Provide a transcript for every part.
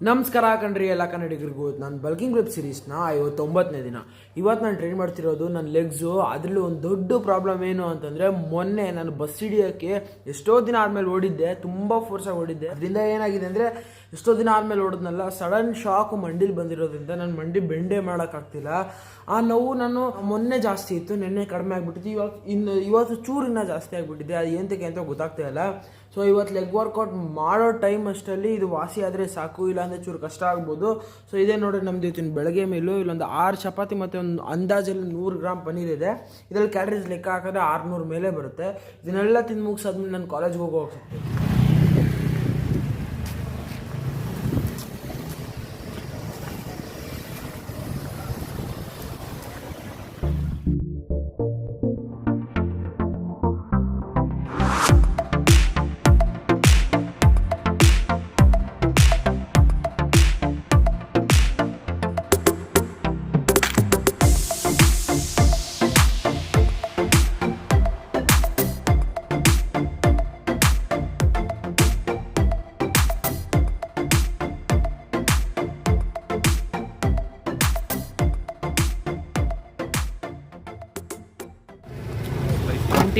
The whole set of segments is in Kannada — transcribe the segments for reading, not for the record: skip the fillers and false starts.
ನಮಸ್ಕಾರ ಕಣ್ರಿ ಎಲ್ಲ ಕನ್ನಡಿಗರಿಗೂ. ನಾನು ಬಲ್ಕಿಂಗ್ ವೆಬ್ ಸೀರೀಸ್ನ 59ನೇ ದಿನ. ಇವತ್ತು ನಾನು ಟ್ರೈನ್ ಮಾಡ್ತಿರೋದು ನನ್ನ ಲೆಗ್ಸು. ಅದರಲ್ಲಿ ಒಂದು ದೊಡ್ಡ ಪ್ರಾಬ್ಲಮ್ ಏನು ಅಂತಂದರೆ, ಮೊನ್ನೆ ನಾನು ಬಸ್ ಹಿಡಿಯೋಕ್ಕೆ ಎಷ್ಟೋ ದಿನ ಆದಮೇಲೆ ಓಡಿದ್ದೆ, ತುಂಬ ಫೋರ್ಸಾಗಿ ಓಡಿದ್ದೆ. ಅದರಿಂದ ಏನಾಗಿದೆ ಅಂದರೆ, ಎಷ್ಟೋ ದಿನ ಆದಮೇಲೆ ಓಡಿದ್ನಲ್ಲ, ಸಡನ್ ಶಾಕು ಮಂಡಿಲಿ ಬಂದಿರೋದ್ರಿಂದ ನನ್ನ ಮಂಡಿ ಬೆಂಡೇ ಮಾಡೋಕ್ಕಾಗ್ತಿಲ್ಲ. ಆ ನೋವು ನಾನು ಮೊನ್ನೆ ಜಾಸ್ತಿ ಇತ್ತು, ನಿನ್ನೆ ಕಡಿಮೆ ಆಗಿಬಿಟ್ಟಿತ್ತು. ಇವತ್ತು ಚೂರಿನ ಜಾಸ್ತಿ ಆಗಿಬಿಟ್ಟಿದೆ. ಅದು ಏನಕ್ಕೆ ಅಂತ ಗೊತ್ತಾಗ್ತಾ ಇಲ್ಲ. ಸೊ ಇವತ್ತು ಲೆಗ್ ವರ್ಕೌಟ್ ಮಾಡೋ ಟೈಮ್ ಅಷ್ಟರಲ್ಲಿ ಇದು ವಾಸಿ ಆದರೆ ಸಾಕು, ಇಲ್ಲಾಂದರೆ ಚೂರು ಕಷ್ಟ ಆಗ್ಬೋದು. ಸೊ ಇದೇ ನೋಡಿ ನಮ್ದು ಇವತ್ತಿನ ಬೆಳಗ್ಗೆ ಮೇಲೂ ಇಲ್ಲೊಂದು 6 ಚಪಾತಿ ಮತ್ತು ಒಂದು ಅಂದಾಜಲ್ಲಿ 100 ಗ್ರಾಮ್ ಪನ್ನೀರ್ ಇದೆ. ಇದರಲ್ಲಿ ಕ್ಯಾಲರೀಸ್ ಲೆಕ್ಕ ಹಾಕಿದ್ರೆ 600 ಮೇಲೆ ಬರುತ್ತೆ. ಇದನ್ನೆಲ್ಲ ತಿಂದು ಮುಗಿಸಾದ್ಮೇಲೆ ನಾನು ಕಾಲೇಜ್ಗೆ ಹೋಗ್ತೀನಿ.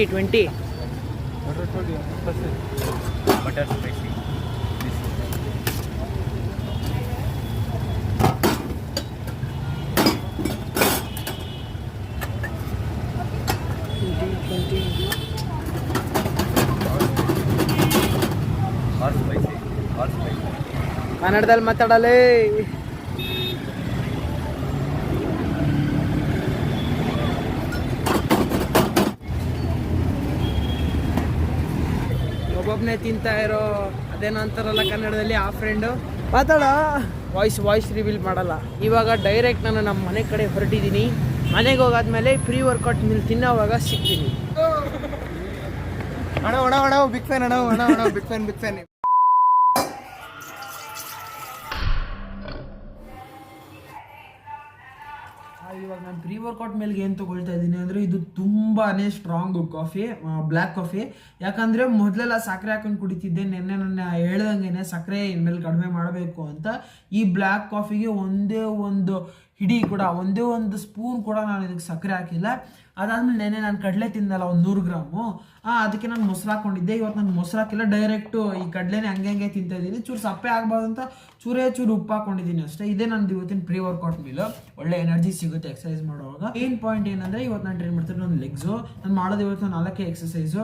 Twenty. Butter spicy. ಕನ್ನಡದಲ್ಲಿ ಮಾತಾಡಲೇ. ಒಬ್ಬೊಬ್ಬನೇ ತಿಂತಾ ಇರೋ ಅದೇನೋ ಅಂತಾರಲ್ಲ ಕನ್ನಡದಲ್ಲಿ, ಆ ಫ್ರೆಂಡು ಮಾತಾಡ. ವಾಯ್ಸ್ ರಿವೀಲ್ ಮಾಡಲ್ಲ. ಇವಾಗ ಡೈರೆಕ್ಟ್ ನಾನು ನಮ್ಮ ಮನೆ ಕಡೆ ಹೊರಟಿದ್ದೀನಿ. ಮನೆಗೆ ಹೋಗಾದ್ಮೇಲೆ ಪ್ರೀ ವರ್ಕೌಟ್ ಮೀಲ್ ತಿನ್ನೋವಾಗ ಸಿಗ್ತೀನಿ. Big fan. ಇವಾಗ ನಾನು ಪ್ರೀ ವರ್ಕೌಟ್ ಮೇಲ್ಗೆ ಏನು ತೊಗೊಳ್ತಾ ಇದ್ದೀನಿ ಅಂದರೆ, ಇದು ತುಂಬಾ ಸ್ಟ್ರಾಂಗು ಕಾಫಿ, ಬ್ಲ್ಯಾಕ್ ಕಾಫಿ. ಯಾಕಂದರೆ ಮೊದಲೆಲ್ಲ ಸಕ್ಕರೆ ಹಾಕೊಂಡು ಕುಡಿತಿದ್ದೆ. ನನ್ನ ಹೇಳ್ದಂಗೆ ಸಕ್ಕರೆ ಇನ್ಮೇಲೆ ಕಡಿಮೆ ಮಾಡಬೇಕು ಅಂತ ಈ ಬ್ಲ್ಯಾಕ್ ಕಾಫಿಗೆ ಒಂದೇ ಒಂದು ಹಿಡಿ ಕೂಡ, ಒಂದೇ ಒಂದು ಸ್ಪೂನ್ ಕೂಡ ನಾನು ಇದಕ್ಕೆ ಸಕ್ಕರೆ ಹಾಕಿಲ್ಲ. ಅದಾದ್ಮೇಲೆ ನೆನ್ನೆ ನಾನು ಕಡಲೆ ತಿಂದಲ್ಲ ಒಂದು 100 ಗ್ರಾಮು, ಅದಕ್ಕೆ ನಾನು ಮೊಸರು ಹಾಕೊಂಡಿದ್ದೆ. ಇವತ್ತು ನಾನು ಮೊಸರು ಹಾಕಿಲ್ಲ, ಡೈರೆಕ್ಟು ಈ ಕಡಲೆನೇ ಹಂಗೆ ತಿಂತಾ ಇದ್ದೀನಿ. ಚೂರು ಸಪ್ಪೆ ಆಗ್ಬಾರ್ದು ಅಂತ ಚೂರು ಉಪ್ಪು ಹಾಕೊಂಡಿದ್ದೀನಿ ಅಷ್ಟೇ. ಇದೇ ನಂದು ಇವತ್ತಿನ ಪ್ರೀ ವರ್ಕೌಟ್ ಮೀಲು. ಒಳ್ಳೆ ಎನರ್ಜಿ ಸಿಗುತ್ತೆ ಎಕ್ಸಸೈಸ್ ಮಾಡುವಾಗ. ಏನ್ ಪಾಯಿಂಟ್ ಏನಂದರೆ, ಇವತ್ತು ನಾನು ಟ್ರೈನ್ ಮಾಡ್ತೀನಿ ನನ್ನ ಲೆಗ್ಸು. ನಾನು ಮಾಡೋದು ಇವತ್ತು 4 ಎಕ್ಸಸೈಸು.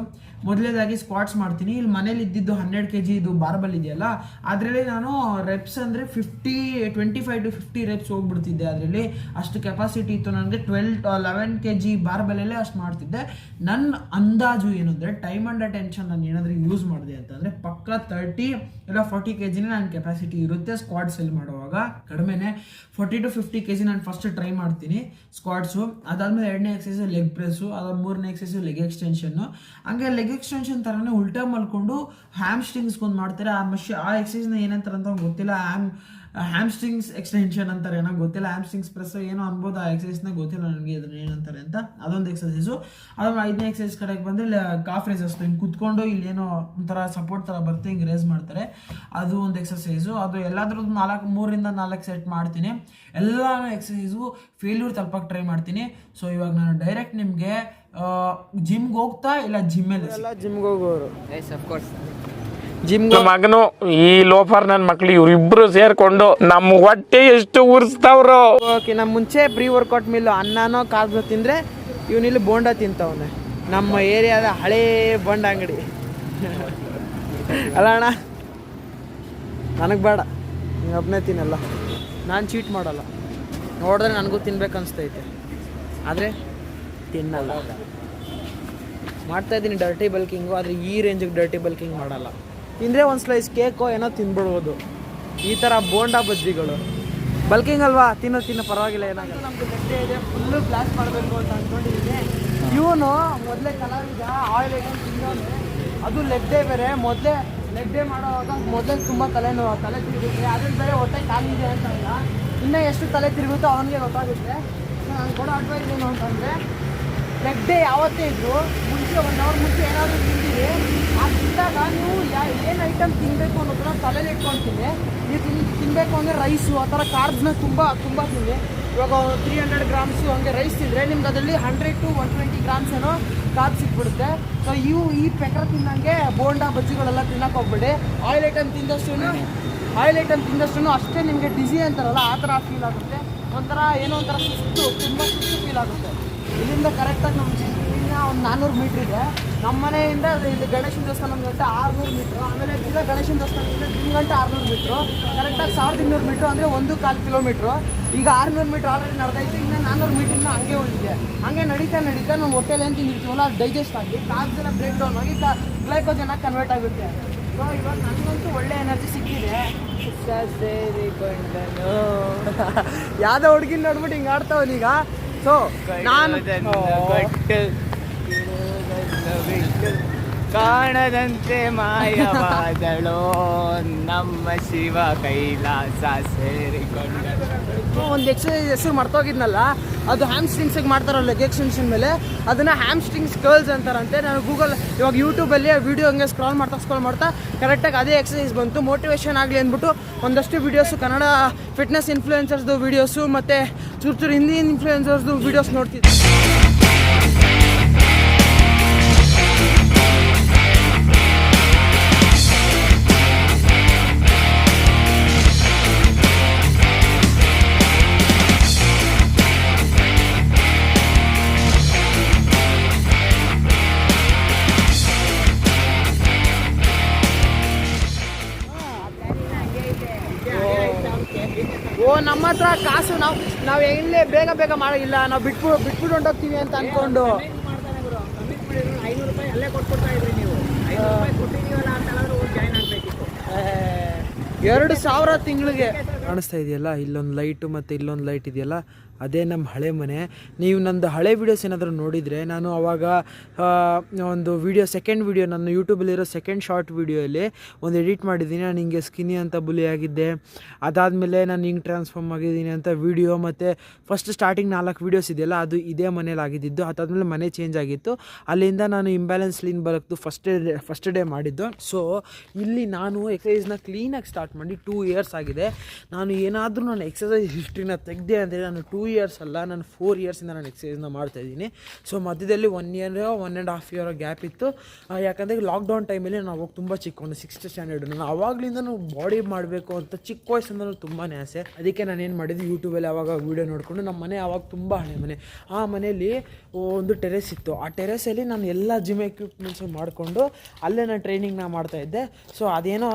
ಮೊದಲೇದಾಗಿ ಸ್ಕ್ವಾಟ್ಸ್ ಮಾಡ್ತೀನಿ. ಇಲ್ಲಿ ಮನೇಲಿ ಇದ್ದಿದ್ದು 12 kg ಇದು ಬಾರ್ಬಲ್ ಇದೆಯಲ್ಲ, ಅದರಲ್ಲಿ ನಾನು ರೆಪ್ಸ್ ಅಂದರೆ 25 to 50 ರೆಪ್ಸ್ ಹೋಗ್ಬಿಡ್ತಿದ್ದೆ. ಅದರಲ್ಲಿ ಅಷ್ಟು ಕೆಪಾಸಿಟಿ ಇತ್ತು ನನಗೆ. 11 kg ಬಾರ್ಬಲಲ್ಲೇ ಅಷ್ಟು ಮಾಡ್ತಿದ್ದೆ. ನನ್ನ ಅಂದಾಜು ಏನು ಅಂದರೆ, ಟೈಮ್ ಅಂಡ್ ಅಟೆನ್ಷನ್ ನಾನು ಏನಾದರೂ ಯೂಸ್ ಮಾಡಿದೆ ಅಂತಂದರೆ ಪಕ್ಕ 30 ಇಲ್ಲ 40 kg ನನ್ನ ಕೆಪಾಸಿಟಿ ಇರುತ್ತೆ ಸ್ಕ್ವಾಟ್ಸ್ ಅಲ್ಲಿ ಮಾಡುವಾಗ. ಕಡಿಮೆನೆ 40 to 50 kg ನಾನು ಫಸ್ಟ್ ಟ್ರೈ ಮಾಡ್ತೀನಿ ಸ್ಕ್ವಾಟ್ಸು. ಅದಾದ್ಮೇಲೆ 2ನೇ ಎಕ್ಸಸೈಸು ಲೆಗ್ ಪ್ರೆಸ್ಸು, ಅದಾದ 3ನೇ ಎಕ್ಸಸೈಸು ಲೆಗ್ ಎಕ್ಸ್ಟೆನ್ಷನ್ನು. ಹಂಗೆ ಲೆಗ್ ಎಕ್ಸ್ಟೆನ್ಷನ್ ಥರನೇ ಉಲ್ಟಾ ಮಲ್ಕೊಂಡು ಹ್ಯಾಮ್ಸ್ಟ್ರಿಂಗ್ಸ್ಗೊಂದು ಮಾಡ್ತಾರೆ. ಆ ಎಕ್ಸಸೈಸ್ನ ಏನಂತಾರೆ ಅಂತ ಗೊತ್ತಿಲ್ಲ. ಹ್ಯಾಮ್ಸ್ಟ್ರಿಂಗ್ಸ್ ಎಕ್ಸ್ಟೆನ್ಷನ್ ಅಂತಾರೆ, ಏನೋ ಗೊತ್ತಿಲ್ಲ. ಹ್ಯಾಮ್ಸ್ಟ್ರಿಂಗ್ಸ್ ಪ್ರೆಸ್ ಏನೋ ಅನ್ಬೋದು, ಆ ಎಕ್ಸಸೈಸ್ನ ಗೊತ್ತಿಲ್ಲ ನನಗೆ ಅದನ್ನ ಏನಂತಾರೆ ಅಂತ. ಅದೊಂದು ಎಕ್ಸಸೈಸು. ಅದಾದ 5ನೇ ಎಕ್ಸಸೈಸ್ ಕಡೆಗೆ ಬಂದರೆ ಕಾಫ್ ರೇಸಸ್, ಹಿಂಗೆ ಕುತ್ಕೊಂಡು ಇಲ್ಲಿ ಏನೋ ಒಂಥರ ಸಪೋರ್ಟ್ ಥರ ಬರುತ್ತೆ, ಹಿಂಗೆ ರೇಸ್ ಮಾಡ್ತಾರೆ, ಅದು ಒಂದು ಎಕ್ಸಸೈಸು. ಅದು ಎಲ್ಲಾದ್ರೂ 3 ರಿಂದ 4 ಸೆಟ್ ಮಾಡ್ತೀನಿ. ಎಲ್ಲ ಎಕ್ಸಸೈಸು ಫೇಲ್ಯೂರ್ ತಲುಪಕ್ಕೆ ಟ್ರೈ ಮಾಡ್ತೀನಿ. ಸೊ ಇವಾಗ ನಾನು ಡೈರೆಕ್ಟ್ ನಿಮಗೆ ಜಿಮ್ಗೆ ಹೋಗ್ತಾ ಇಲ್ಲ ಜಿಮ್ಗೆ ಹೋಗೋರು ಮಗನು ಈ ಲೋಫರ್ ನನ್ನ ಮಕ್ಳು ಇವರಿಬ್ರು ಸೇರ್ಕೊಂಡು ನಮ್ಮ ಹೊಟ್ಟೆ ಎಷ್ಟು ಉರ್ಸ್ತಾವ್ರು. ನಮ್ಮ ಮುಂಚೆ ಪ್ರೀ ವರ್ಕೌಟ್ ಮೀಲು ಅನ್ನನೋ ಕಾಳು ತಿಂದರೆ ಇವನಿಲ್ಲಿ ಬೋಂಡ ತಿಂತವನೆ. ನಮ್ಮ ಏರಿಯಾದ ಹಳೇ ಬೋಂಡ ಅಂಗಡಿ ಅಲ್ಲ ಅಣ್ಣ, ನನಗೆ ಬೇಡ, ನೀವು ಒಬ್ಬನೇ ತಿನ್ನಲ್ಲ. ನಾನು ಚೀಟ್ ಮಾಡಲ್ಲ. ನೋಡಿದ್ರೆ ನನಗೂ ತಿನ್ಬೇಕು ಅನಿಸ್ತೈತೆ, ಆದರೆ ತಿನ್ನಲ್ಲ. ಮಾಡ್ತಾಯಿದ್ದೀನಿ ಡರ್ಟಿ ಬಲ್ಕಿಂಗು, ಆದರೆ ಈ ರೇಂಜಿಗೆ ಡರ್ಟಿ ಬಲ್ಕಿಂಗ್ ಮಾಡಲ್ಲ. ತಿಂದರೆ ಒಂದು ಸ್ಲೈಸ್ ಕೇಕೋ ಏನೋ ತಿನ್ಬಿಡ್ಬೋದು. ಈ ಥರ ಬೋಂಡಾ ಬಜ್ಜಿಗಳು ಬಲ್ಕಿಂಗ್ ಅಲ್ವಾ, ತಿನ್ನೋ ಪರವಾಗಿಲ್ಲ, ಏನಾಗಲ್ಲ. ನಮ್ಮದು ಗಡ್ಡೆ ಇದೆ, ಫುಲ್ಲು ಬ್ಲಾಕ್ ಮಾಡಬೇಕು ಅಂತ ಅಂದ್ಕೊಂಡಿದ್ದೀನಿ. ಇವನು ಮೊದಲೇ ಕಲಾವಿದ, ಆಯಿಲ್ ಐಟಮ್ ತಿನ್ನೋನು. ಅದು ಲೆಗ್ ಡೇ ಬೇರೆ. ಲೆಗ್ ಡೇ ಮಾಡೋವಾಗ ಮೊದಲೇ ತುಂಬ ತಲೆ ತಿರುಗುತ್ತೆ. ಅದನ್ನು ಬೇರೆ ಹೊಟ್ಟೆ ಕಾಲಿದೆ ಅಂತ ಇಲ್ಲ, ಇನ್ನೂ ಎಷ್ಟು ತಲೆ ತಿರುಗುತ್ತೋ ಅವನಿಗೆ ಗೊತ್ತಾಗುತ್ತೆ. ನಾನು ಕೊಡೋ ಅಡ್ವೈಸ್ ಏನು ಅಂತಂದರೆ, ಲೆಗ್ ಡೇ ಯಾವತ್ತೇ ಇದ್ರು ಮುಂಚೆ ಮುಂಚೆ 1 ಅವರ್ ಮುಂಚೆ ಏನಾದರೂ ತಿಂತೀವಿ ತಿಂದಾಗ ನೀವು ಏನು ಐಟಮ್ ತಿನ್ನಬೇಕು ಅನ್ನೋದನ್ನ ತಲೆಯಲ್ಲಿ ಇಟ್ಕೊಳ್ತೀನಿ. ನೀವು ತಿನ್ನಬೇಕು ಅಂದರೆ ರೈಸು ಆ ಥರ ಕಾರ್ಬ್ಸ್ನ ತುಂಬ ತಿನ್ನಿ. ಇವಾಗ 300 ಗ್ರಾಮ್ಸು ಹಂಗೆ ರೈಸ್ ತಿಂದರೆ ನಿಮ್ಗೆ ಅದರಲ್ಲಿ 100 to 120 ಗ್ರಾಮ್ಸ್ ಏನೋ ಕಾರ್ಬ್ ಸಿಕ್ಬಿಡುತ್ತೆ. ಸೊ ಈ ಪೆಕ್ರ ತಿನ್ನಂಗೆ ಬೋಂಡಾ ಬಜ್ಜಿಗಳೆಲ್ಲ ತಿನ್ನಕ್ಕೆ ಹೋಗ್ಬೇಡಿ. ಆಯಿಲ್ ಐಟಮ್ ತಿಂದಷ್ಟು ಅಷ್ಟೇ ನಿಮಗೆ ಡಿಸಿ ಅಂತಾರಲ್ಲ ಆ ಥರ ಫೀಲ್ ಆಗುತ್ತೆ. ಒಂಥರ ಏನೋ ಒಂಥರ ಸುಸ್ತು ಫೀಲ್ ಆಗುತ್ತೆ. ಇಲ್ಲಿಂದ ಕರೆಕ್ಟಾಗಿ ನಮ್ಮ ಇಲ್ಲಿಂದ ಒಂದು 400 ಮೀಟ್ರ್ ಇದೆ. ನಮ್ಮ ಮನೆಯಿಂದ ಇಲ್ಲಿ ಗಣೇಶನ ದೇವಸ್ಥಾನ ಗಂಟೆ 600 ಮೀಟ್ರು, ಆಮೇಲೆ ತಿರ್ಗಾ ಗಣೇಶನ ದೇವಸ್ಥಾನದಿಂದ ಗಂಟೆ 600 ಮೀಟ್ರು, ಕರೆಕ್ಟಾಗಿ 1200 ಮೀಟ್ರು ಅಂದರೆ 1.25 ಕಿಲೋಮೀಟ್ರು. ಈಗ 600 ಮೀಟ್ರ್ ಆಲ್ರೆಡಿ ನಡೆದೈತೆ, ಇನ್ನು 400 ಮೀಟ್ರಿಂದ ಹಂಗೆ ಉಳಿದಿದೆ. ಹಂಗೆ ನಡೀತಾ ನಮ್ಮ ಹೊಟ್ಟೆಲಿ ಏನು ತಿಂದಿರ್ತೀವಲ್ಲ ಅದು ಡೈಜೆಸ್ಟ್ ಆಗಿ ಕಾರ್ಬ್ಸ್ ಬ್ರೇಕ್ ಡೌನ್ ಆಗಿ ಗ್ಲೈಕೋಜನಾಗಿ ಕನ್ವರ್ಟ್ ಆಗುತ್ತೆ. ಸೊ ಇವಾಗ ನನಗಂತೂ ಒಳ್ಳೆ ಎನರ್ಜಿ ಸಿಕ್ಕಿದೆ. ಯಾವುದೋ ಹುಡುಗಿನ ನೋಡ್ಬಿಟ್ಟು ಹಿಂಗೆ ಆಡ್ತಾವನೀಗ. ಸೊ ನಾನು ಕಾಣದಂತೆ ಮಾಯವಾದಳೋ ನಮ್ಮ ಶಿವ ಕೈಲಾಸ ಸೇರಿಕೊಂಡ. ಒಂದು ಎಕ್ಸಸೈಸ್ ಹೆಸರು ಮರ್ತೋಗಿದ್ನಲ್ಲ, ಅದು ಹ್ಯಾಮ್ಸ್ಟ್ರಿಂಗ್ಸಿಗೆ ಮಾಡ್ತಾರಲ್ಲ ಲೆಗ್ ಎಕ್ಸ್ಟೆನ್ಷನ್ ಮೇಲೆ, ಅದನ್ನು ಹ್ಯಾಮ್ಸ್ಟ್ರಿಂಗ್ಸ್ ಕರ್ಲ್ಸ್ ಅಂತಾರಂತೆ. ನಾನು ಗೂಗಲ್ ಇವಾಗ ಯೂಟ್ಯೂಬಲ್ಲಿ ವೀಡಿಯೋ ಹಂಗೆ ಸ್ಕ್ರಾಲ್ ಮಾಡ್ತಾ ಕರೆಕ್ಟಾಗಿ ಅದೇ ಎಕ್ಸಸೈಸ್ ಬಂತು. ಮೋಟಿವೇಶನ್ ಆಗಲಿ ಅಂದ್ಬಿಟ್ಟು ಒಂದಷ್ಟು ವೀಡಿಯೋಸು ಕನ್ನಡ ಫಿಟ್ನೆಸ್ ಇನ್ಫ್ಲೂಯೆನ್ಸರ್ಸ್ದು ವೀಡಿಯೋಸು ಮತ್ತು ಚೂರು ಹಿಂದಿ ಇನ್ಫ್ಲೂಯೆನ್ಸರ್ಸ್ದು ವೀಡಿಯೋಸ್ ನೋಡ್ತಿದ್ದೆ. ನಮ್ಮ ಹತ್ರ ಕಾಸು ನಾವು ಎಲ್ಲೇ ಬೇಗ ಮಾಡಿಲ್ಲ, ನಾವು ಬಿಟ್ಬಿಟ್ಟು ಹೊಂಟೋಗ್ತೀವಿ ಅಂತ ಅಂದ್ಕೊಂಡು 500 ರೂಪಾಯಿ ಅಲ್ಲೇ ಕೊಟ್ಕೊಡ್ತಾ ಇದ್ರಿ ನೀವು. 500 ರೂಪಾಯಿ ಕೊಟ್ಟಿದ್ದೀವಲ್ಲ ಅಂತೆಲ್ಲಾದ್ರೂ ಜಾಯ್ನ್ ಆಗಬೇಕಿತ್ತು. 2000 ತಿಂಗಳಿಗೆ ಕಾಣಿಸ್ತಾ ಇದೆಯಲ್ಲ, ಇಲ್ಲೊಂದು ಲೈಟು ಮತ್ತು ಇಲ್ಲೊಂದು ಲೈಟ್ ಇದೆಯಲ್ಲ, ಅದೇ ನಮ್ಮ ಹಳೆ ಮನೆ. ನೀವು ನಂದು ಹಳೆ ವೀಡಿಯೋಸ್ ಏನಾದರೂ ನೋಡಿದರೆ, ನಾನು ಆವಾಗ ಒಂದು ಸೆಕೆಂಡ್ ವೀಡಿಯೋ ನನ್ನ ಯೂಟ್ಯೂಬಲ್ಲಿರೋ ಸೆಕೆಂಡ್ ಶಾರ್ಟ್ ವೀಡಿಯೋಯಲ್ಲಿ ಒಂದು ಎಡಿಟ್ ಮಾಡಿದ್ದೀನಿ. ನಾನು ಹಿಂಗೆ ಸ್ಕಿನ್ನಿ ಅಂತ ಬುಲಿ ಆಗಿದ್ದೆ, ಅದಾದಮೇಲೆ ನಾನು ಹಿಂಗೆ ಟ್ರಾನ್ಸ್ಫಾರ್ಮ್ ಆಗಿದ್ದೀನಿ ಅಂತ ವೀಡಿಯೋ, ಮತ್ತು ಫಸ್ಟ್ ಸ್ಟಾರ್ಟಿಂಗ್ 4 ವೀಡಿಯೋಸ್ ಇದೆಯಲ್ಲ ಅದು ಇದೇ ಮನೇಲಿ ಆಗಿದ್ದು. ಅದಾದಮೇಲೆ ಮನೆ ಚೇಂಜ್ ಆಗಿತ್ತು, ಅಲ್ಲಿಂದ ನಾನು ಇಂಬ್ಯಾಲೆನ್ಸ್ ಲೀನ್ ಬರೋದು ಫಸ್ಟ್ ಡೇ ಮಾಡಿದ್ದು. ಸೊ ಇಲ್ಲಿ ನಾನು ಎಕ್ಸಸೈಸ್ನ ಕ್ಲೀನಾಗಿ ಸ್ಟಾರ್ಟ್ ಮಾಡಿ 2 ಇಯರ್ಸ್ ಆಗಿದೆ. ನಾನು ಏನಾದರೂ ನಾನು ಎಕ್ಸಸೈಸ್ ಹಿಸ್ಟ್ರಿನ ತೆಗೆದೆ ಅಂದರೆ ನಾನು 2 ಇಯರ್ಸ್ ಅಲ್ಲ, ನಾನು 4 ಇಯರ್ಸಿಂದ ನಾನು ಎಕ್ಸಸೈಸ್ನ ಮಾಡ್ತಾಯಿದ್ದೀನಿ. ಸೊ ಮಧ್ಯದಲ್ಲಿ 1 ಇಯರ್ 1.5 ಇಯರ್ ಗ್ಯಾಪ್ ಇತ್ತು. ಯಾಕಂದರೆ ಲಾಕ್ಡೌನ್ ಟೈಮಲ್ಲಿ ನಾನು ಅವಾಗ ತುಂಬ ಚಿಕ್ಕವನು, 6th ಸ್ಟ್ಯಾಂಡರ್ಡು. ನಾನು ಆವಾಗಲಿಂದ ಬಾಡಿ ಮಾಡಬೇಕು ಅಂತ ಚಿಕ್ಕ ವಯಸ್ಸಿಂದ ತುಂಬಾ ಆಸೆ. ಅದಕ್ಕೆ ನಾನು ಏನು ಮಾಡಿದ್ದು, ಯೂಟ್ಯೂಬಲ್ಲಿ ಆವಾಗ ವೀಡಿಯೋ ನೋಡಿಕೊಂಡು, ನಮ್ಮ ಮನೆ ಆವಾಗ ತುಂಬ ಹಳೆ ಮನೆ, ಆ ಮನೆಯಲ್ಲಿ ಒಂದು ಟೆರೆಸ್ ಇತ್ತು. ಆ ಟೆರೆಸಲ್ಲಿ ನಾನು ಎಲ್ಲ ಜಿಮ್ ಎಕ್ವಿಪ್ಮೆಂಟ್ಸ್ ಮಾಡಿಕೊಂಡು ಅಲ್ಲೇ ನಾನು ಟ್ರೈನಿಂಗ್ನ ಮಾಡ್ತಾಯಿದ್ದೆ. ಸೊ ಅದೇನೋ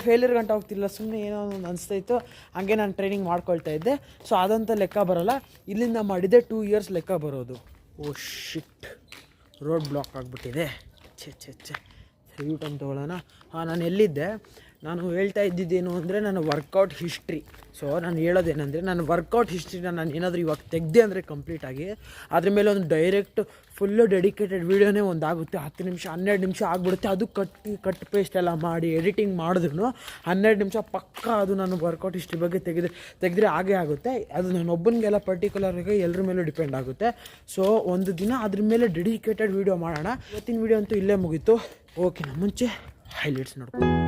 ಫೇಲ್ಯೂರ್ ಗಂಟೆ ಹೋಗ್ತಿಲ್ಲ, ಸುಮ್ಮನೆ ಏನೋ ಒಂದು ಅನಿಸ್ತಾ ಇತ್ತು, ಹಾಗೆ ನಾನು ಟ್ರೈನಿಂಗ್ ಮಾಡ್ಕೊಳ್ತಾ ಇದ್ದೆ. ಸೊ ಅದಂತ ಲೆಕ್ಕ ಬರೋಲ್ಲ, ಇಲ್ಲಿಂದ ಮಾಡಿದ್ದೆ 2 ಇಯರ್ಸ್ ಲೆಕ್ಕ ಬರೋದು. ಓ ಶಿಟ್, ರೋಡ್ ಬ್ಲಾಕ್ ಆಗಿಬಿಟ್ಟಿದೆ. ಛೆ ಯೂ ಟರ್ನ್ ತೊಗೊಳ್ಳೋಣ. ನಾನು ಎಲ್ಲಿದ್ದೆ, ನಾನು ಹೇಳ್ತಾ ಇದ್ದಿದ್ದೇನು ಅಂದರೆ ನನ್ನ ವರ್ಕೌಟ್ ಹಿಸ್ಟ್ರಿ. ಸೊ ನಾನು ಹೇಳೋದೇನೆಂದರೆ, ನನ್ನ ವರ್ಕೌಟ್ ಹಿಸ್ಟ್ರಿನ ನಾನು ಏನಾದರೂ ಇವಾಗ ತೆಗೆದೆ ಅಂದರೆ ಕಂಪ್ಲೀಟಾಗಿ ಅದ್ರ ಮೇಲೆ ಒಂದು ಡೈರೆಕ್ಟ್ ಫುಲ್ಲು ಡೆಡಿಕೇಟೆಡ್ ವೀಡಿಯೋನೇ ಒಂದಾಗುತ್ತೆ. 10 ನಿಮಿಷ 12 ನಿಮಿಷ ಆಗಿಬಿಡುತ್ತೆ. ಅದು ಕಟ್ ಪೇಸ್ಟ್ ಎಲ್ಲ ಮಾಡಿ ಎಡಿಟಿಂಗ್ ಮಾಡಿದ್ರು 12 ನಿಮಿಷ ಪಕ್ಕ ಅದು ನಾನು ವರ್ಕೌಟ್ ಹಿಸ್ಟ್ರಿ ಬಗ್ಗೆ ತೆಗೆದ್ರೆ ಹಾಗೇ ಆಗುತ್ತೆ. ಅದು ನಾನು ಒಬ್ಬನಿಗೆಲ್ಲ ಪರ್ಟಿಕ್ಯುಲರಾಗಿ ಎಲ್ಲರ ಮೇಲೂ ಡಿಪೆಂಡ್ ಆಗುತ್ತೆ. ಸೊ ಒಂದು ದಿನ ಅದ್ರ ಮೇಲೆ ಡೆಡಿಕೇಟೆಡ್ ವೀಡಿಯೋ ಮಾಡೋಣ. ಇವತ್ತಿನ ವೀಡಿಯೋ ಅಂತೂ ಇಲ್ಲೇ ಮುಗೀತು. ಓಕೆನಾ, ಮುಂಚೆ ಹೈಲೈಟ್ಸ್ ನೋಡ್ಕೊಂಡು